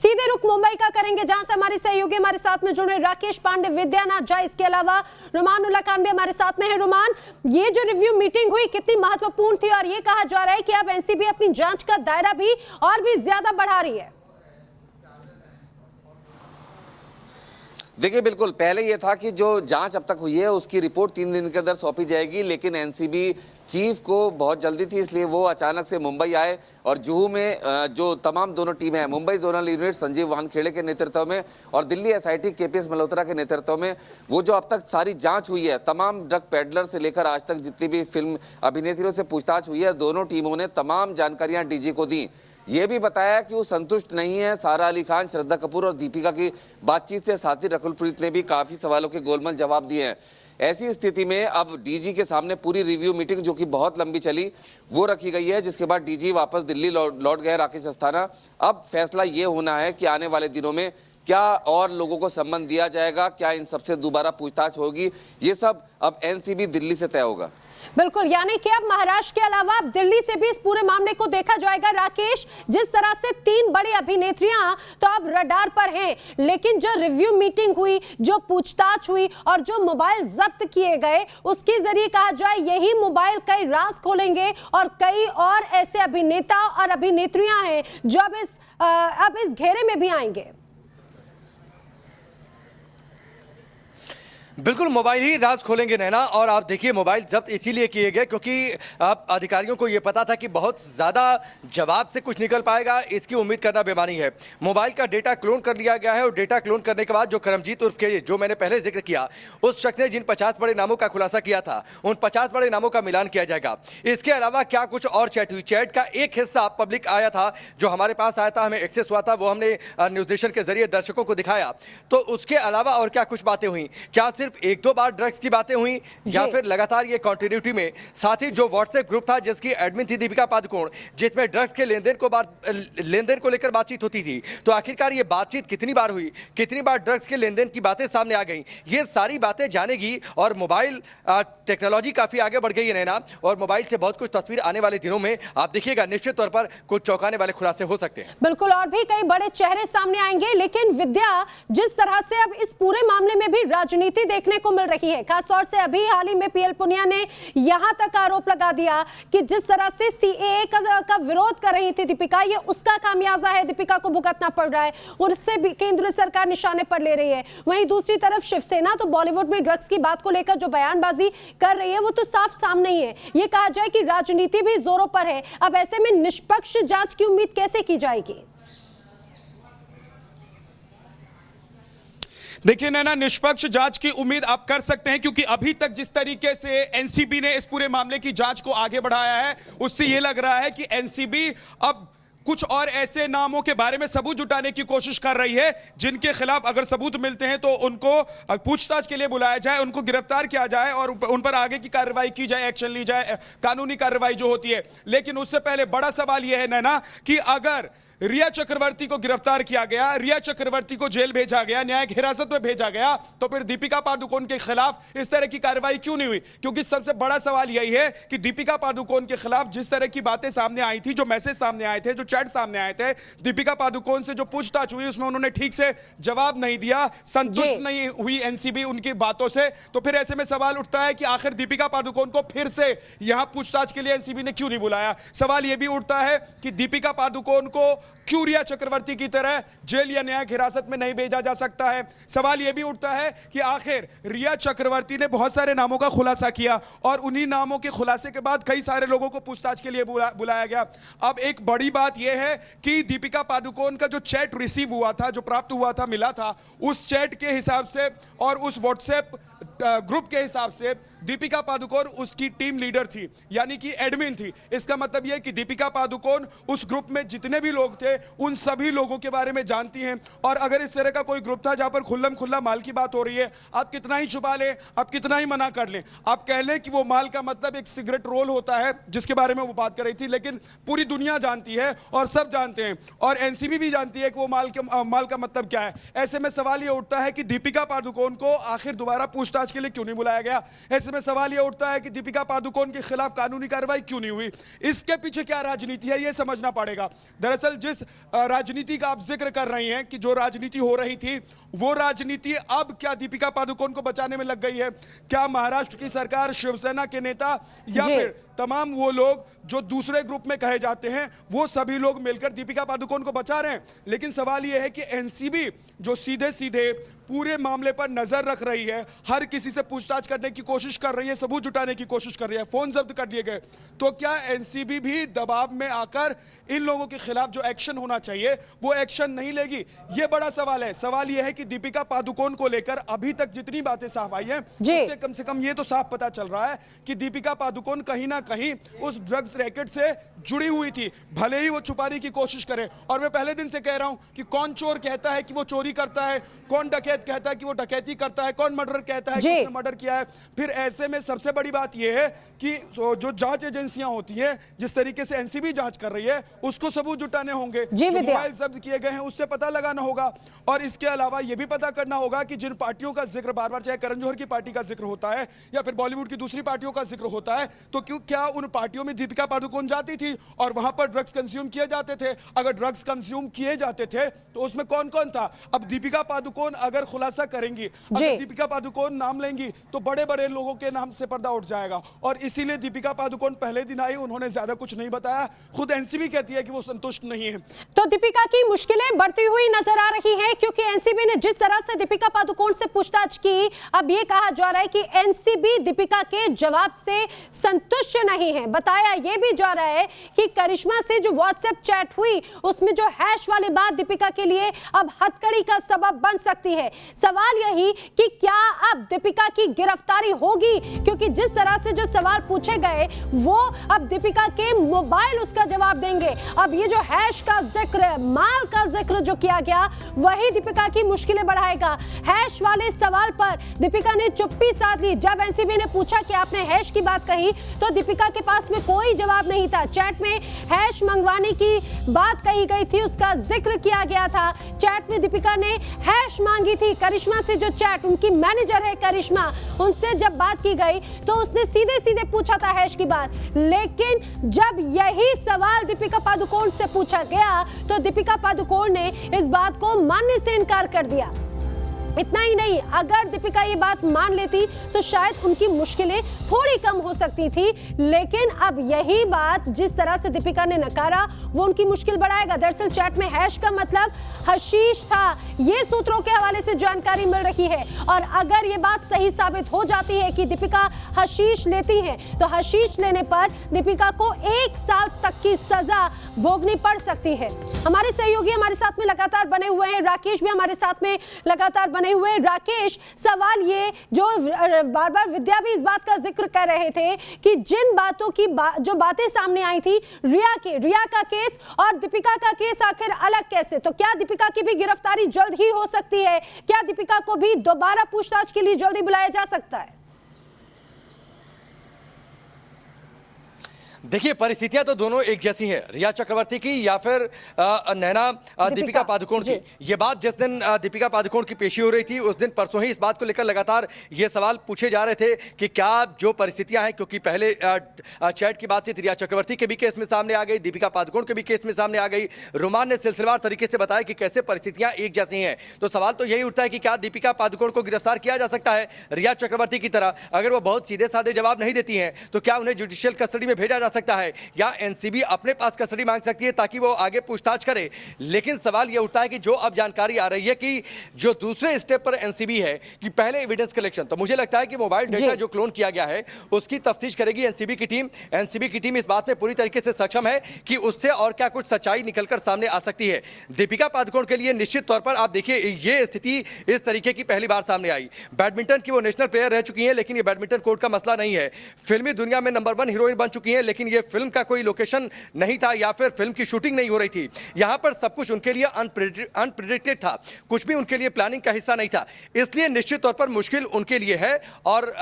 सीधे रुख मुंबई का करेंगे, जहां से हमारे सहयोगी हमारे साथ में जुड़ रहे राकेश पांडे, विद्यानाथ झा, इसके अलावा रुमान उल्ला खान भी हमारे साथ में है। रुमान, ये जो रिव्यू मीटिंग हुई कितनी महत्वपूर्ण थी और ये कहा जा रहा है कि अब एनसीबी अपनी जांच का दायरा भी और भी ज्यादा बढ़ा रही है। देखिए, बिल्कुल पहले ये था कि जो जांच अब तक हुई है उसकी रिपोर्ट 3 दिन के अंदर सौंपी जाएगी, लेकिन एनसीबी चीफ को बहुत जल्दी थी, इसलिए वो अचानक से मुंबई आए और जुहू में जो तमाम दोनों टीमें हैं, मुंबई जोनल यूनिट संजीव वानखेड़े के नेतृत्व में और दिल्ली एसआईटी केपीएस मल्होत्रा के नेतृत्व में, वो जो अब तक सारी जांच हुई है, तमाम ड्रग पेडलर से लेकर आज तक जितनी भी फिल्म अभिनेत्रियों से पूछताछ हुई है, दोनों टीमों ने तमाम जानकारियां डीजी को दी। ये भी बताया कि वो संतुष्ट नहीं है सारा अली खान, श्रद्धा कपूर और दीपिका की बातचीत से। साथी रकुल प्रीत ने भी काफी सवालों के गोलमोल जवाब दिए हैं। ऐसी स्थिति में अब डीजी के सामने पूरी रिव्यू मीटिंग, जो कि बहुत लंबी चली, वो रखी गई है, जिसके बाद डीजी वापस दिल्ली लौट गए राकेश अस्थाना। अब फैसला ये होना है कि आने वाले दिनों में क्या और लोगों को सम्मन दिया जाएगा, क्या इन सबसे दोबारा पूछताछ होगी, ये सब अब एनसीबी दिल्ली से तय होगा। बिल्कुल, यानी कि अब महाराष्ट्र के अलावा अब दिल्ली से भी इस पूरे मामले को देखा जाएगा। राकेश, जिस तरह से 3 बड़ी अभिनेत्रियां तो अब रडार पर हैं, लेकिन जो रिव्यू मीटिंग हुई, जो पूछताछ हुई और जो मोबाइल जब्त किए गए, उसके जरिए कहा जाए यही मोबाइल कई राज खोलेंगे और कई और ऐसे अभिनेता और अभिनेत्रियां हैं जो अब इस घेरे में भी आएंगे। बिल्कुल, मोबाइल ही राज खोलेंगे नैना। और आप देखिए, मोबाइल जब्त इसीलिए किए गए क्योंकि आप अधिकारियों को ये पता था कि बहुत ज़्यादा जवाब से कुछ निकल पाएगा, इसकी उम्मीद करना बेमानी है। मोबाइल का डेटा क्लोन कर लिया गया है और डेटा क्लोन करने के बाद जो करमजीत उर्फ के, जो मैंने पहले जिक्र किया, उस शख्स ने जिन 50 बड़े नामों का खुलासा किया था, उन 50 बड़े नामों का मिलान किया जाएगा। इसके अलावा क्या कुछ और चैट हुई, चैट का एक हिस्सा पब्लिक आया था, जो हमारे पास आया था, हमें एक्सेस हुआ था, वो हमने न्यूज़ के जरिए दर्शकों को दिखाया। तो उसके अलावा और क्या कुछ बातें हुई, क्या सिर्फ 1-2 बार ड्रग्स की बातें हुई या फिर लगातार ये कंटिन्यूटी में? साथ ही जो व्हाट्सएप ग्रुप था जिसकी एडमिन थी दीपिका पादुकोण, जिसमें ड्रग्स के लेनदेन को लेकर बातचीत होती थी, तो आखिरकार ये बातचीत कितनी बार हुई, कितनी बार ड्रग्स के लेनदेन की बातें सामने आ गई, ये सारी बातें जानेगी। और मोबाइल टेक्नोलॉजी काफी आगे बढ़ गई है नैना, और मोबाइल से बहुत कुछ तस्वीर आने वाले दिनों में आप देखिएगा, निश्चित तौर पर कुछ चौंकाने वाले खुलासे हो सकते हैं। बिल्कुल, और भी कई बड़े चेहरे सामने आएंगे। लेकिन विद्या, जिस तरह से अब इस पूरे मामले में भी राजनीति देखने को मिल रही है, खासतौर से अभी हाल ही में पीएल पुनिया ने यहां तक आरोप लगा दिया कि जिस तरह से सीएए का विरोध कर रही थी दीपिका, ये उसका खामियाजा है, दीपिका को भुगतना पड़ रहा है और इससे भी केंद्र सरकार निशाने पर ले रही है। वहीं दूसरी तरफ शिवसेना तो बॉलीवुड में ड्रग्स की बात को लेकर जो बयानबाजी कर रही है, वो तो साफ सामने ही है। ये कहा जाए कि राजनीति भी जोरों पर है। अब ऐसे में निष्पक्ष जांच की उम्मीद कैसे की जाएगी? देखिए नैना, निष्पक्ष जांच की उम्मीद आप कर सकते हैं, क्योंकि अभी तक जिस तरीके से एनसीबी ने इस पूरे मामले की जांच को आगे बढ़ाया है, उससे यह लग रहा है कि एनसीबी अब कुछ और ऐसे नामों के बारे में सबूत जुटाने की कोशिश कर रही है, जिनके खिलाफ अगर सबूत मिलते हैं तो उनको पूछताछ के लिए बुलाया जाए, उनको गिरफ्तार किया जाए और उन पर आगे की कार्रवाई की जाए, एक्शन ली जाए, कानूनी कार्रवाई जो होती है। लेकिन उससे पहले बड़ा सवाल यह है नैना कि अगर रिया चक्रवर्ती को गिरफ्तार किया गया, रिया चक्रवर्ती को जेल भेजा गया, न्यायिक हिरासत में भेजा गया, तो फिर दीपिका पादुकोण के खिलाफ इस तरह की कार्रवाई क्यों नहीं हुई? क्योंकि सबसे बड़ा सवाल यही है कि दीपिका पादुकोण के खिलाफ जिस तरह की बातें सामने आई थी, जो मैसेज सामने आए थे, जो चैट सामने आए थे, दीपिका पादुकोण से जो पूछताछ हुई उसमें उन्होंने ठीक से जवाब नहीं दिया, संतुष्ट नहीं हुई एनसीबी उनकी बातों से। तो फिर ऐसे में सवाल उठता है कि आखिर दीपिका पादुकोण को फिर से यहां पूछताछ के लिए एनसीबी ने क्यों नहीं बुलाया? सवाल यह भी उठता है कि दीपिका पादुकोण को क्यों रिया चक्रवर्ती की तरह जेल या न्यायिक हिरासत में नहीं भेजा जा सकता है? सवाल यह भी उठता है कि आखिर रिया चक्रवर्ती ने बहुत सारे नामों का खुलासा किया और उन्हीं नामों के खुलासे के बाद कई सारे लोगों को पूछताछ के लिए बुलाया गया। अब एक बड़ी बात यह है कि दीपिका पादुकोण का जो चैट रिसीव हुआ था, जो प्राप्त हुआ था, मिला था, उस चैट के हिसाब से और उस व्हाट्सएप ग्रुप के हिसाब से दीपिका पादुकोण उसकी टीम लीडर थी, यानी कि एडमिन थी। इसका मतलब यह कि दीपिका पादुकोण उस ग्रुप में जितने भी लोग थे उन सभी लोगों के बारे में जानती हैं। और अगर इस तरह का कोई ग्रुप था जहां पर खुल्लम खुल्ला माल की बात हो रही है, आप कितना ही छुपा लें, आप कितना ही मना कर लें, आप कह लें कि वो माल का मतलब एक सिगरेट रोल होता है जिसके बारे में वो बात कर रही थी, लेकिन पूरी दुनिया जानती है और सब जानते हैं और एनसीबी भी जानती है कि वो माल का मतलब क्या है। ऐसे में सवाल ये उठता है कि दीपिका पादुकोण को आखिर दोबारा पूछताछ के लिए क्यों नहीं बुलाया गया? ऐसे में में सवाल यह उठता है कि दीपिका पादुकोण के खिलाफ कानूनी कार्रवाई क्यों नहीं हुई, इसके पीछे क्या राजनीति है, यह समझना पड़ेगा। दरअसल जिस राजनीति का आप जिक्र कर रही हैं कि जो राजनीति हो रही थी, वो राजनीति अब क्या दीपिका पादुकोण को बचाने में लग गई है? क्या महाराष्ट्र की सरकार, शिवसेना के नेता या फिर तमाम वो लोग जो दूसरे ग्रुप में कहे जाते हैं, वो सभी लोग मिलकर दीपिका पादुकोण को बचा रहे हैं? लेकिन सवाल यह है कि एनसीबी जो सीधे सीधे पूरे मामले पर नजर रख रही है, हर किसी से पूछताछ करने की कोशिश कर रही है, सबूत जुटाने की कोशिश कर रही है, फोन जब्त कर लिए गए, तो क्या एनसीबी भी दबाव में आकर इन लोगों के खिलाफ जो एक्शन होना चाहिए वो एक्शन नहीं लेगी? ये बड़ा सवाल है। सवाल यह है कि दीपिका पादुकोण को लेकर अभी तक जितनी बातें साफ आई हैं, उससे कम से कम ये तो साफ पता चल रहा है कि दीपिका पादुकोण कहीं ना कहीं उस ड्रग्स रैकेट से जुड़ी हुई थी, भले ही वो छुपाने की कोशिश करे। और मैं पहले दिन से कह रहा हूं कि कौन चोर कहता है कि वो चोरी करता है, कौन डकैत कहता है कि वो डकैती करता है, कौन मर्डर कहता है कि उसने मर्डर किया है। फिर ऐसे में सबसे बड़ी बात यह है कि जो जांच एजेंसियां होती हैं, जिस तरीके से एनसीबी जांच कर रही है, उसको सबूत जुटाने होंगे, जो मोबाइल जब्त किए गए हैं उससे पता लगाना होगा। और इसके अलावा यह भी पता करना होगा कि जिन पार्टियों का जिक्र बार बार, चाहे करण जौहर की पार्टी का जिक्र होता है या फिर बॉलीवुड की दूसरी पार्टियों का जिक्र होता है, तो क्या उन पार्टियों में दीपिका पादुकोण जाती थी और वहां पर ड्रग्स कंज्यूम किए जाते थे? अगर ड्रग्स कंज्यूम किए जाते थे तो उसमें कौन कौन था? अब दीपिका पादुकोण अगर खुलासा करेंगी, अगर दीपिका पादुकोण नाम लेंगी, तो बड़े बड़े लोगों के नाम से पर्दा उठ जाएगा। और इसीलिए दीपिका पादुकोण पहले दिन आई, उन्होंने ज्यादा कुछ नहीं बताया। खुद एनसीबी कहती है कि वो संतुष्ट नहीं है। तो दीपिका की मुश्किलें बढ़ती हुई नजर आ रही हैं, क्योंकि एनसीबी ने जिस तरह से दीपिका पादुकोण से पूछताछ की, अब ये कहा जा रहा है कि एनसीबी दीपिका के जवाब से संतुष्ट नहीं है। बताया यह भी जा रहा है कि करिश्मा से जो व्हाट्सएप चैट हुई, उसमें जो हैश वाली बात दीपिका के लिए अब हथकड़ी का सबब बन सकती है। सवाल यही कि क्या अब दीपिका की गिरफ्तारी होगी, क्योंकि जिस तरह से जो सवाल पूछे गए वो अब दीपिका के मोबाइल उसका जवाब देंगे। अब ये जो हैश का जिक्र, माल का जिक्र जो किया गया, वही दीपिका की मुश्किलें बढ़ाएगा। हैश वाले सवाल पर दीपिका ने चुप्पी साध ली। जब एनसीबी ने पूछा कि आपने हैश की बात कही, तो दीपिका के पास में कोई जवाब नहीं था। चैट में हैश मंगवाने की बात कही गई थी, उसका जिक्र किया गया था। चैट में दीपिका ने हैश मांगी थी। करिश्मा से जो चैट, उनकी मैनेजर है करिश्मा, उनसे जब बात की गई तो उसने सीधे सीधे पूछा था हैश की बात। लेकिन जब यही सवाल दीपिका पादुकोण से पूछा गया तो दीपिका पादुकोण ने इस बात को मानने से इनकार कर दिया। इतना ही नहीं, अगर दीपिका ये बात मान लेती तो शायद उनकी मुश्किलें थोड़ी कम हो सकती थी। लेकिन अब यही बात जिस तरह से दीपिका ने नकारा, वो उनकी मुश्किल बढ़ाएगा। दरअसल चैट में हैश का मतलब हशीश था, ये सूत्रों के हवाले से जानकारी मिल रही है। और अगर ये बात सही साबित हो जाती है कि दीपिका हशीश लेती हैं, तो हशीश लेने पर दीपिका को 1 साल तक की सजा भोगनी पड़ सकती है। हमारे सहयोगी हमारे साथ में लगातार बने हुए हैं, राकेश भी हमारे साथ में लगातार बने हुए हैं। राकेश, सवाल ये जो बार बार विद्या भी इस बात का जिक्र कर रहे थे कि जिन बातों की जो बातें सामने आई थी, रिया का केस और दीपिका का केस आखिर अलग कैसे? तो क्या दीपिका की भी गिरफ्तारी जल्द ही हो सकती है? क्या दीपिका को भी दोबारा पूछताछ के लिए जल्दी बुलाया जा सकता है? देखिए, परिस्थितियां तो दोनों एक जैसी हैं, रिया चक्रवर्ती की या फिर नैना दीपिका पादुकोण की। ये बात जिस दिन दीपिका पादुकोण की पेशी हो रही थी, उस दिन परसों ही इस बात को लेकर लगातार ये सवाल पूछे जा रहे थे कि क्या जो परिस्थितियां हैं, क्योंकि पहले चैट की बातचीत रिया चक्रवर्ती के भी केस में सामने आ गई, दीपिका पादुकोण के भी केस में सामने आ गई। रोमान ने सिलसिलेवार तरीके से बताया कि कैसे परिस्थितियां एक जैसी हैं। तो सवाल तो यही उठता है कि क्या दीपिका पादुकोण को गिरफ्तार किया जा सकता है रिया चक्रवर्ती की तरह? अगर वो बहुत सीधे साधे जवाब नहीं देती हैं तो क्या उन्हें जुडिशियल कस्टडी में भेजा जा सकता है, या एनसीबी अपने पास कस्टडी मांग सकती है ताकि वो आगे पूछताछ करे? लेकिन सवाल यह उठता है कि जो अब जानकारी आ रही है कि जो दूसरे स्टेप पर एनसीबी है कि पहले एविडेंस कलेक्शन, तो मुझे लगता है कि मोबाइल डेटा जो क्लोन किया गया है उसकी तफ्तीश करेगी एनसीबी की टीम। एनसीबी की टीम इस बात में पूरी तरीके से सक्षम है कि उससे और क्या कुछ सच्चाई निकलकर सामने आ सकती है। दीपिका पादुकोण के लिए निश्चित तौर पर आप देखिए, ये स्थिति इस तरीके की पहली बार सामने आई। बैडमिंटन की वो नेशनल प्लेयर रह चुकी है, लेकिन ये बैडमिंटन कोर्ट का मसला नहीं है। फिल्मी दुनिया में नंबर 1 हीरोइन बन चुकी है, लेकिन लेकिन ये फिल्म का कोई लोकेशन नहीं था या फिर फिल्म की शूटिंग नहीं हो रही थी। यहाँ पर सब कुछ उनके लिए अनप्रेडिक्टेड था, कुछ भी उनके लिए प्लानिंग का हिस्सा नहीं था, इसलिए निश्चित तौर पर मुश्किल उनके लिए है। और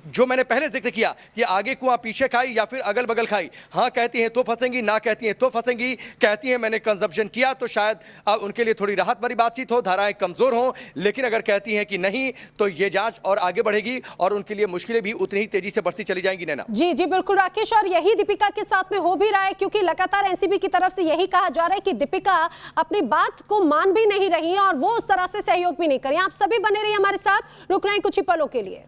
जो मैंने पहले जिक्र किया कि आगे कुआं पीछे खाई या फिर अगल बगल खाई, हाँ कहती हैं तो फंसेंगी, ना कहती हैं तो फंसेंगी, कहती हैं मैंने कंजम्पशन किया तो शायद उनके लिए थोड़ी राहत भरी बातचीत हो, धाराएं कमजोर हो, लेकिन अगर कहती हैं कि नहीं तो ये जांच और आगे बढ़ेगी और उनके लिए मुश्किलें भी उतनी ही तेजी से बढ़ती चली जाएंगी। नैना जी जी बिल्कुल राकेश, और यही दीपिका के साथ में हो भी रहा है, क्योंकि लगातार एनसीबी की तरफ से यही कहा जा रहा है कि दीपिका अपनी बात को मान भी नहीं रही और वो उस तरह से सहयोग भी नहीं करें। आप सभी बने रहिए हमारे साथ, रुक रहे हैं कुछ ही पलों के लिए।